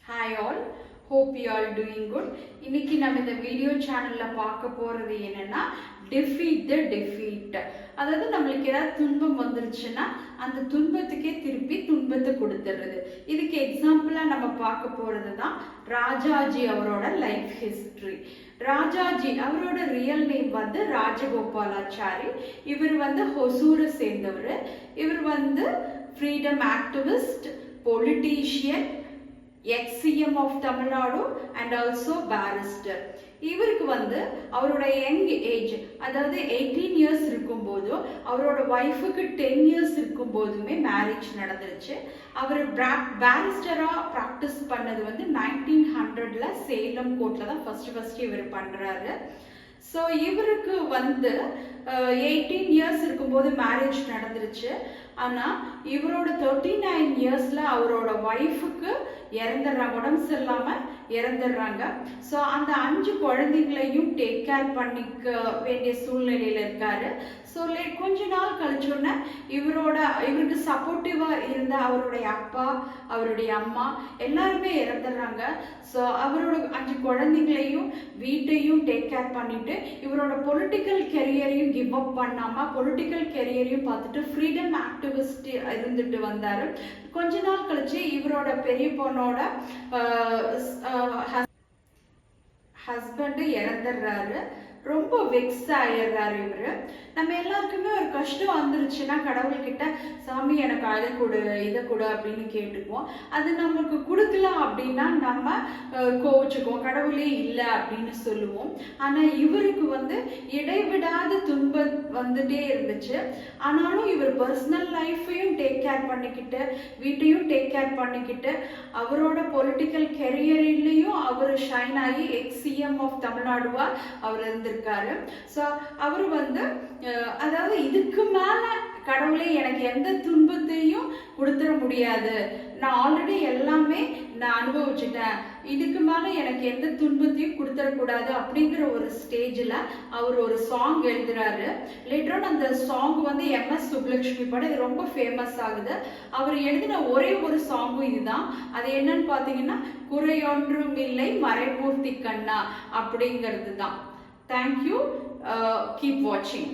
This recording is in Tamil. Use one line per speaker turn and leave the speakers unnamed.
Hi all, hope you all doing good. இன்னைக்கு நம்ம இந்த வீடியோ சேனல்ல பார்க்க போறது என்னன்னா defeat the defeat. அதாவது நம்மளுக்கு ஏதாவது துன்பம் வந்துருச்சுன்னா அந்த துன்பத்துக்கே திருப்பி துன்பத்தை கொடுத்துறது. இதுக்கு எக்ஸாம்பிளா நம்ம பார்க்க போறது தான் ராஜாஜி அவரோட லைஃப் ஹிஸ்டரி. ராஜாஜி அவரோட ரியல் நேம் வந்து ராஜகோபாலாச்சாரி. இவர் வந்து ஹொசூரை சேர்ந்தவர். இவர் வந்து freedom activist, politician, ex-CM of Tamil Nadu and also barrister. இவருக்கு வந்து அவரோட யங் ஏஜ், அதாவது 18 இயர்ஸ் இருக்கும்போது அவரோட ஒய்ஃபுக்கு 10 இயர்ஸ் இருக்கும்போதுமே மேரேஜ் நடந்துருச்சு. அவர் பேரிஸ்டராக ப்ராக்டிஸ் பண்ணது வந்து 1900ல் சேலம் கோர்ட்டில் தான் ஃபர்ஸ்ட் இவர் பண்ணுறாரு. ஸோ இவருக்கு வந்து 18 இயர்ஸ் இருக்கும்போது மேரேஜ் நடந்துருச்சு. ஆனால் இவரோட 39 இயர்ஸில் அவரோட ஒய்ஃபுக்கு இறந்துடுறாங்க, உடம்பு சரியில்லாமல் இறந்துடுறாங்க. ஸோ அந்த 5 குழந்தைங்களையும் டேக் கேர் பண்ணிக்க வேண்டிய சூழ்நிலையில் இருக்காரு. ஸோ கொஞ்ச நாள் கழிச்சோன்னே இவருக்கு சப்போர்ட்டிவாக இருந்த அவருடைய அப்பா, அவருடைய அம்மா எல்லாருமே இறந்துடுறாங்க. ஸோ அவரோட 5 குழந்தைங்களையும் வீட்டையும் டேக் கேர் பண்ணிட்டு இவரோட பொலிட்டிக்கல் கெரியரையும் கிவ் அப் பண்ணாமல் பொலிட்டிக்கல் கெரியரையும் பார்த்துட்டு ஃப்ரீடம் ஆக்டிவிஸ்ட் இருந்துட்டு வந்தார். கொஞ்ச நாள் கழிச்சு இவரோட பெரிய பொண்ணோட ஹஸ்பண்டு இறந்துடுறாரு. ரொம்ப வெக்ஸ் ஆயிடுறாரு இவர். நம்ம எல்லாருக்குமே ஒரு கஷ்டம் வந்துருச்சுன்னா கடவுள்கிட்ட சாமி எனக்கு அதை கொடு இதை கொடு அப்படின்னு கேட்டுக்குவோம். அது நமக்கு கொடுக்கலாம் அப்படின்னா நம்ம கோவிச்சுக்குவோம், கடவுளே இல்லை அப்படின்னு சொல்லுவோம். ஆனால் இவருக்கு வந்து இடைவிடாத துன்பம் வந்துட்டே இருந்துச்சு. ஆனாலும் இவர் பர்சனல் லைஃப்பையும் டேக் கேர் பண்ணிக்கிட்டு வீட்டையும் டேக் கேர் பண்ணிக்கிட்டு அவரோட பொலிட்டிக்கல் கெரியர்லையும் அவர் ஷைன் ஆகி ex-CM ஆஃப் தமிழ்நாடுவா அவர் இருந்திருக்காரு. ஸோ அவர் வந்து அதாவது இதுக்கு மேல கடவுளே எனக்கு எந்த துன்பத்தையும் கொடுத்துட முடியாது, நான் ஆல்ரெடி எல்லாமே நான் அனுபவிச்சுட்டேன், இதுக்கு மேலே எனக்கு எந்த துன்பத்தையும் கொடுத்துடக்கூடாது அப்படிங்கிற ஒரு ஸ்டேஜில் அவர் ஒரு சாங் எழுதுறாரு. லேட்டரான் அந்த சாங் வந்து MS சுப்புலட்சுமி படம் இது ரொம்ப ஃபேமஸ் ஆகுது. அவர் எழுதின ஒரே ஒரு சாங்கும் இதுதான். அது என்னன்னு பார்த்தீங்கன்னா குறையொன்றும் இல்லை மறைமூர்த்தி கண்ணா அப்படிங்கிறது தான். தேங்க்யூ. கீப் வாட்சிங்.